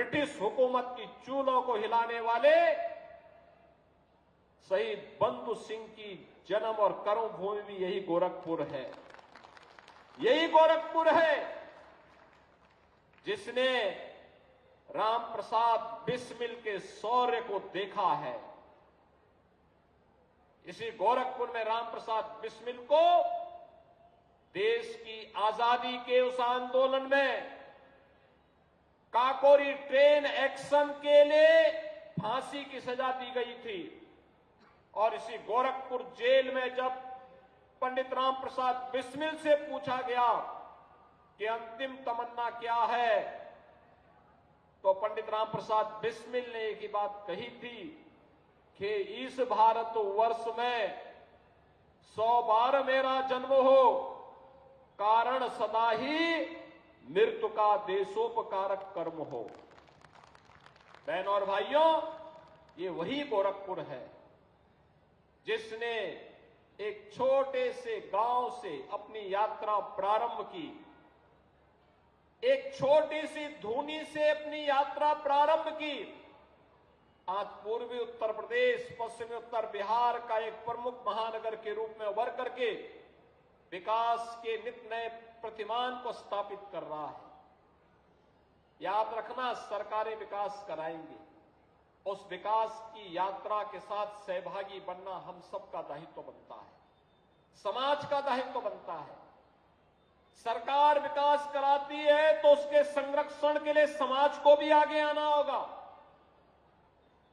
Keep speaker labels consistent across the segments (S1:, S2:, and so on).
S1: British हुकूमत की चूलों को हिलाने वाले शहीद बंधु सिंह की जन्म और कर्मभूमि भी यही गोरखपुर है। यही गोरखपुर है जिसने राम प्रसाद बिस्मिल के शौर्य को देखा है। इसी गोरखपुर में राम प्रसाद बिस्मिल को देश की आजादी के उस आंदोलन में काकोरी ट्रेन एक्शन के लिए फांसी की सजा दी गई थी। और इसी गोरखपुर जेल में जब पंडित राम प्रसाद बिस्मिल से पूछा गया कि अंतिम तमन्ना क्या है, तो पंडित राम प्रसाद बिस्मिल ने एक ही बात कही थी कि इस भारतवर्ष में 100 बार मेरा जन्म हो, कारण सदा ही मृत्यु का देशोपकारक कर्म हो। बहनों और भाइयों, ये वही गोरखपुर है जिसने एक छोटे से गांव से अपनी यात्रा प्रारंभ की, एक छोटी सी धूनी से अपनी यात्रा प्रारंभ की। आज पूर्वी उत्तर प्रदेश, पश्चिमी उत्तर बिहार का एक प्रमुख महानगर के रूप में उभर करके विकास के नित नए प्रतिमान को स्थापित कर रहा है। याद रखना, सरकारें विकास कराएंगी, उस विकास की यात्रा के साथ सहभागी बनना हम सबका दायित्व बनता है, समाज का दायित्व बनता है। सरकार विकास कराती है तो उसके संरक्षण के लिए समाज को भी आगे आना होगा,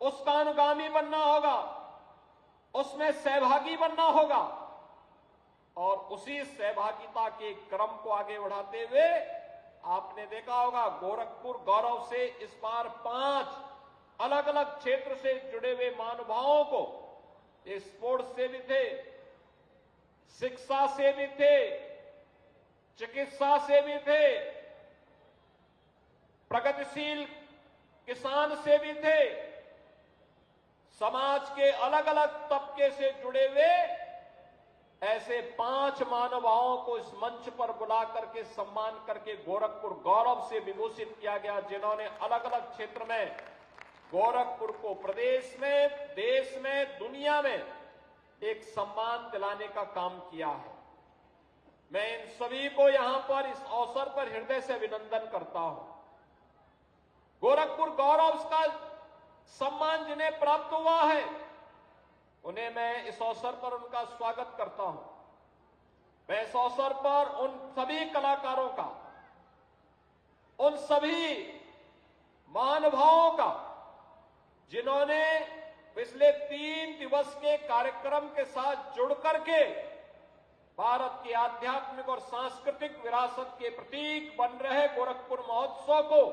S1: उसका अनुगामी बनना होगा, उसमें सहभागी बनना होगा। और उसी सहभागिता के क्रम को आगे बढ़ाते हुए आपने देखा होगा गोरखपुर गौरव से इस बार 5 अलग अलग क्षेत्र से जुड़े हुए महानुभावों को, स्पोर्ट्स से भी थे, शिक्षा से भी थे, चिकित्सा से भी थे, प्रगतिशील किसान से भी थे, समाज के अलग अलग तबके से जुड़े हुए ऐसे 5 महानुभावों को इस मंच पर बुला करके सम्मान करके गोरखपुर गौरव से विभूषित किया गया, जिन्होंने अलग अलग क्षेत्र में गोरखपुर को प्रदेश में, देश में, दुनिया में एक सम्मान दिलाने का काम किया है। मैं इन सभी को यहां पर इस अवसर पर हृदय से अभिनंदन करता हूं। गोरखपुर गौरव का सम्मान जिन्हें प्राप्त हुआ है, उन्हें मैं इस अवसर पर उनका स्वागत करता हूं। मैं इस अवसर पर उन सभी कलाकारों का, उन सभी महानुभावों का, जिन्होंने पिछले 3 दिवस के कार्यक्रम के साथ जुड़ करके भारत की आध्यात्मिक और सांस्कृतिक विरासत के प्रतीक बन रहे गोरखपुर महोत्सव को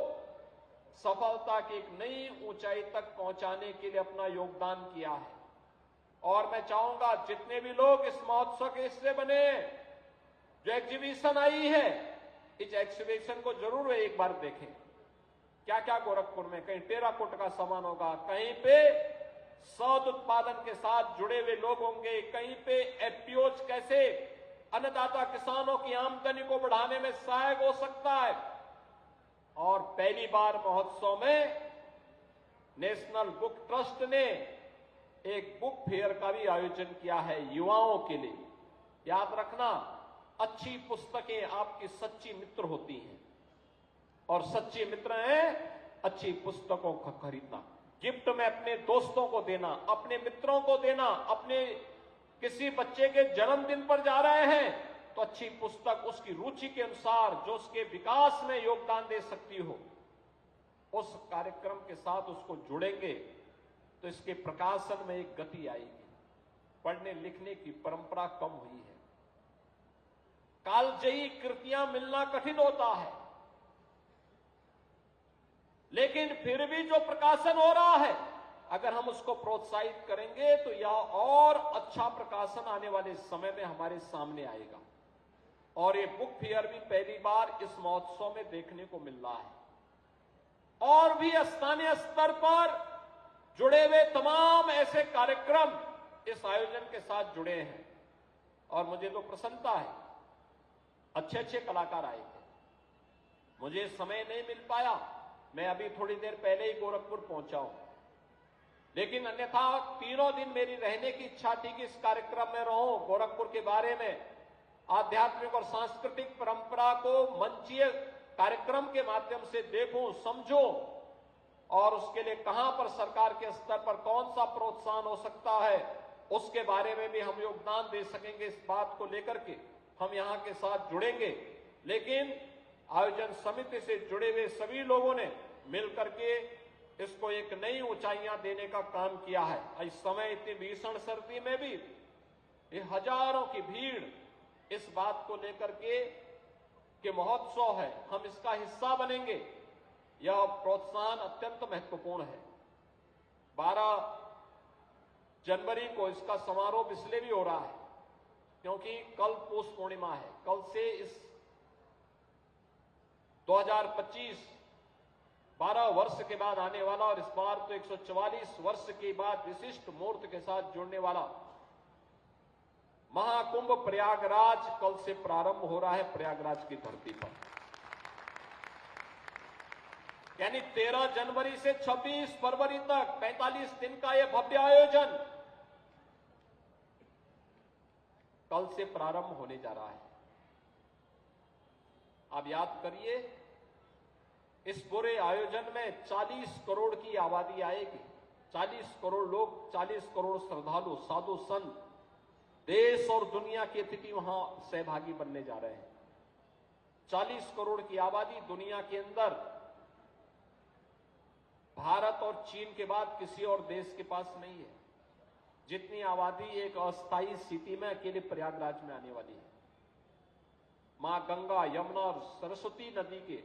S1: सफलता की एक नई ऊंचाई तक पहुंचाने के लिए अपना योगदान किया है। और मैं चाहूंगा जितने भी लोग इस महोत्सव के हिस्से बने, जो एग्जीबिशन आई है, इस एग्जीबिशन को जरूर एक बार देखें। क्या क्या गोरखपुर में, कहीं टेराकोट का सामान होगा, कहीं पे शहद उत्पादन के साथ जुड़े हुए लोग होंगे, कहीं पे एफपीओज कैसे अन्नदाता किसानों की आमदनी को बढ़ाने में सहायक हो सकता है। और पहली बार महोत्सव में नेशनल बुक ट्रस्ट ने एक बुक फेयर का भी आयोजन किया है युवाओं के लिए। याद रखना, अच्छी पुस्तकें आपकी सच्ची मित्र होती हैं, और सच्चे मित्र हैं अच्छी पुस्तकों को खरीदना, गिफ्ट में अपने दोस्तों को देना, अपने मित्रों को देना। अपने किसी बच्चे के जन्मदिन पर जा रहे हैं तो अच्छी पुस्तक उसकी रुचि के अनुसार जो उसके विकास में योगदान दे सकती हो, उस कार्यक्रम के साथ उसको जुड़ेंगे तो इसके प्रकाशन में एक गति आएगी। पढ़ने लिखने की परंपरा कम हुई है, कालजयी कृतियां मिलना कठिन होता है, लेकिन फिर भी जो प्रकाशन हो रहा है, अगर हम उसको प्रोत्साहित करेंगे तो यह और अच्छा प्रकाशन आने वाले समय में हमारे सामने आएगा। और ये बुक फेयर भी पहली बार इस महोत्सव में देखने को मिल रहा है। और भी स्थानीय स्तर पर जुड़े हुए तमाम ऐसे कार्यक्रम इस आयोजन के साथ जुड़े हैं, और मुझे तो प्रसन्नता है, अच्छे अच्छे कलाकार आए थे। मुझे समय नहीं मिल पाया, मैं अभी थोड़ी देर पहले ही गोरखपुर पहुंचा हूं, लेकिन अन्यथा तीनों दिन मेरी रहने की इच्छा थी कि इस कार्यक्रम में रहूं, गोरखपुर के बारे में, आध्यात्मिक और सांस्कृतिक परंपरा को मंचीय कार्यक्रम के माध्यम से देखूं, समझूं और उसके लिए कहां पर सरकार के स्तर पर कौन सा प्रोत्साहन हो सकता है, उसके बारे में भी हम योगदान दे सकेंगे। इस बात को लेकर के हम यहां के साथ जुड़ेंगे। लेकिन आयोजन समिति से जुड़े हुए सभी लोगों ने मिलकर के इसको एक नई ऊंचाइयां देने का काम किया है। इस समय इतनी भीषण सर्दी में भी ये हजारों की भीड़ इस बात को लेकर के महोत्सव है, हम इसका हिस्सा बनेंगे, यह प्रोत्साहन अत्यंत महत्वपूर्ण है। 12 जनवरी को इसका समारोह इसलिए भी हो रहा है क्योंकि कल पौष पूर्णिमा है। कल से इस 2025 12 वर्ष के बाद आने वाला और इस बार तो 144 वर्ष के बाद विशिष्ट मुहूर्त के साथ जुड़ने वाला महाकुंभ प्रयागराज कल से प्रारंभ हो रहा है, प्रयागराज की धरती पर। यानी 13 जनवरी से 26 फरवरी तक 45 दिन का यह भव्य आयोजन कल से प्रारंभ होने जा रहा है। आप याद करिए, इस पूरे आयोजन में 40 करोड़ की आबादी आएगी। 40 करोड़ लोग, 40 करोड़ श्रद्धालु, साधु संत, देश और दुनिया के अतिथि वहां सहभागी बनने जा रहे हैं। 40 करोड़ की आबादी दुनिया के अंदर भारत और चीन के बाद किसी और देश के पास नहीं है। जितनी आबादी एक अस्थायी स्थिति में अकेले प्रयागराज में आने वाली है। मां गंगा, यमुना और सरस्वती नदी के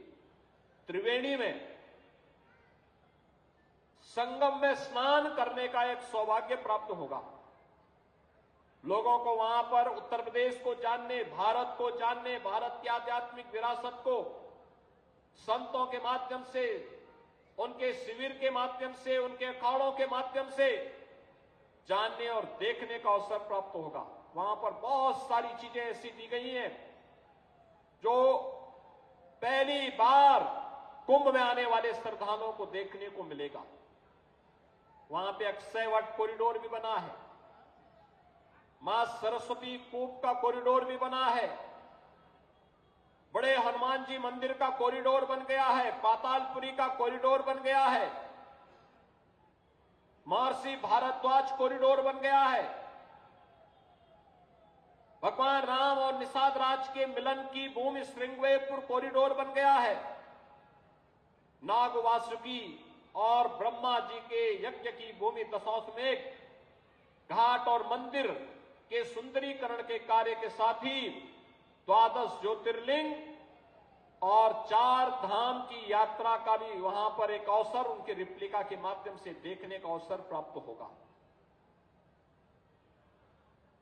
S1: त्रिवेणी में संगम में स्नान करने का एक सौभाग्य प्राप्त होगा। लोगों को वहां पर उत्तर प्रदेश को जानने, भारत को जानने, भारत की आध्यात्मिक विरासत को संतों के माध्यम से, उनके शिविर के माध्यम से, उनके अखाड़ों के माध्यम से जानने और देखने का अवसर प्राप्त होगा। वहां पर बहुत सारी चीजें ऐसी दी गई हैं जो पहली बार कुंभ में आने वाले श्रद्धालुओं को देखने को मिलेगा। वहां पे अक्षय वट कॉरिडोर भी बना है, मां सरस्वती कूप का कॉरिडोर भी बना है, बड़े हनुमान जी मंदिर का कॉरिडोर बन गया है, पातालपुरी का कॉरिडोर बन गया है, महर्षि भारद्वाज कॉरिडोर बन गया है, भगवान राम और निषाद राज के मिलन की भूमि श्रृंगवेरपुर कॉरिडोर बन गया है, नाग वासुकी और ब्रह्मा जी के यज्ञ की भूमि दशाश्वमेध घाट और मंदिर के सुंदरीकरण के कार्य के साथ ही 12 ज्योतिर्लिंग और 4 धाम की यात्रा का भी वहां पर एक अवसर उनके रिप्लिका के माध्यम से देखने का अवसर प्राप्त होगा।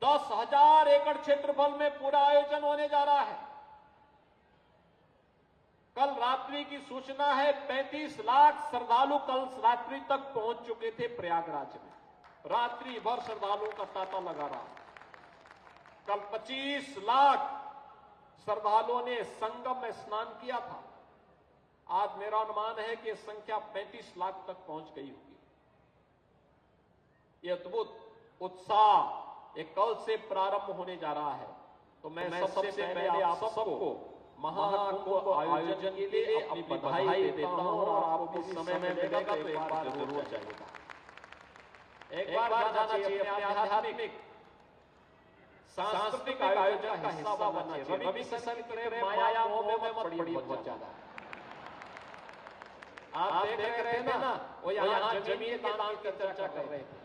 S1: 10,000 एकड़ क्षेत्रफल में पूरा आयोजन होने जा रहा है। कल रात्रि की सूचना है 35 लाख श्रद्धालु कल रात्रि तक पहुंच चुके थे प्रयागराज में। रात्रि भर श्रद्धालुओं का तांता लगा रहा। कल 25 लाख श्रद्धालुओं ने संगम में स्नान किया था। आज मेरा अनुमान है कि संख्या 35 लाख तक पहुंच गई होगी। यह अद्भुत उत्साह एक कल से प्रारंभ होने जा रहा है। तो मैं सबसे पहले आप सबको महाकुंभ आयोजन के लिए अपनी बधाई देता हूं और आपको समय में मिलेगा तो एक बार जरूर जाइएगा। एक बार जाना चाहिए, अपने आध्यात्मिक सांस्कृतिक आयोजन का हिस्सा बनना चाहिए। रवि किशन की तरह माया मोह में मत पड़िए बहुत ज्यादा। आप देख रहे थे ना, वो यहाँ जमीन के दाम की चर्चा कर रहे थे।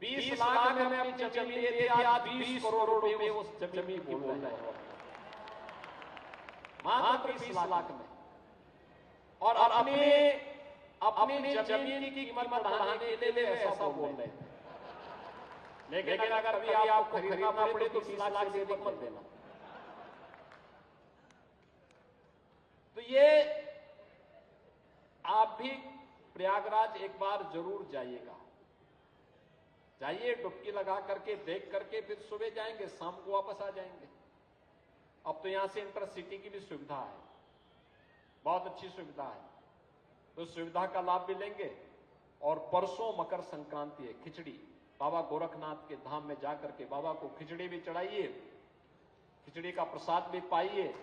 S1: 20 लाख में अपनी जमीन लिए थे, आज 20 करोड़ रुपए उस जमीन बोल रहे हैं। मात्र 20 लाख में। और अपनी जमीन की कीमत बढ़ाने के लिए ऐसा बोल रहे थे। लेकिन अगर कभी आपको खरीदना पड़े तो 20 लाख से अधिक मत देना। तो ये आप भी प्रयागराज एक बार जरूर जाइएगा। जाइए, डुबकी लगा करके देख करके फिर सुबह जाएंगे, शाम को वापस आ जाएंगे। अब तो यहां से इंटरसिटी की भी सुविधा है। बहुत अच्छी सुविधा है, तो सुविधा का लाभ भी लेंगे। और परसों मकर संक्रांति है, खिचड़ी बाबा गोरखनाथ के धाम में जाकर के बाबा को खिचड़ी भी चढ़ाइए, खिचड़ी का प्रसाद भी पाइए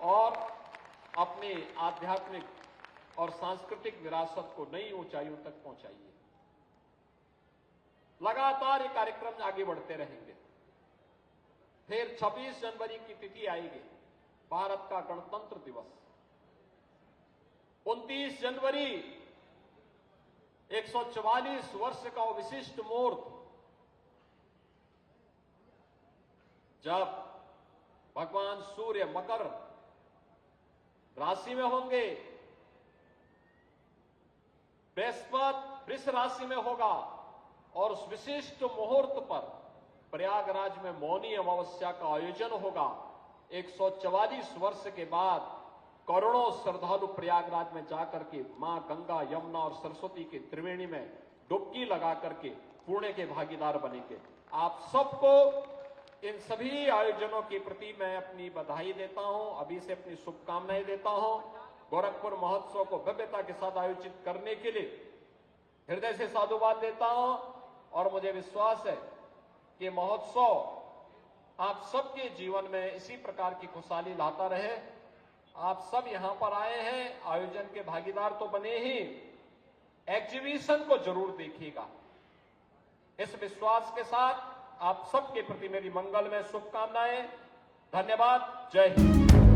S1: और अपनी आध्यात्मिक और सांस्कृतिक विरासत को नई ऊंचाइयों तक पहुंचाइए। लगातार ये कार्यक्रम आगे बढ़ते रहेंगे। फिर 26 जनवरी की तिथि आएगी, भारत का गणतंत्र दिवस। 29 जनवरी 144 वर्ष का विशिष्ट मुहूर्त, जब भगवान सूर्य मकर राशि में होंगे, बृहस्पति वृष राशि में होगा और उस विशिष्ट मुहूर्त पर प्रयागराज में मौनी अमावस्या का आयोजन होगा। 144 वर्ष के बाद करोड़ों श्रद्धालु प्रयागराज में जाकर के मां गंगा, यमुना और सरस्वती की त्रिवेणी में डुबकी लगा करके पुण्य के भागीदार बनेंगे। आप सबको इन सभी आयोजनों के प्रति मैं अपनी बधाई देता हूं, अभी से अपनी शुभकामनाएं देता हूं। गोरखपुर महोत्सव को भव्यता के साथ आयोजित करने के लिए हृदय से साधुवाद देता हूं और मुझे विश्वास है कि महोत्सव आप सबके जीवन में इसी प्रकार की खुशहाली लाता रहे। आप सब यहां पर आए हैं, आयोजन के भागीदार तो बने ही, एग्जीबिशन को जरूर देखिएगा। इस विश्वास के साथ आप सबके प्रति मेरी मंगलमय शुभकामनाएं। धन्यवाद। जय हिंद।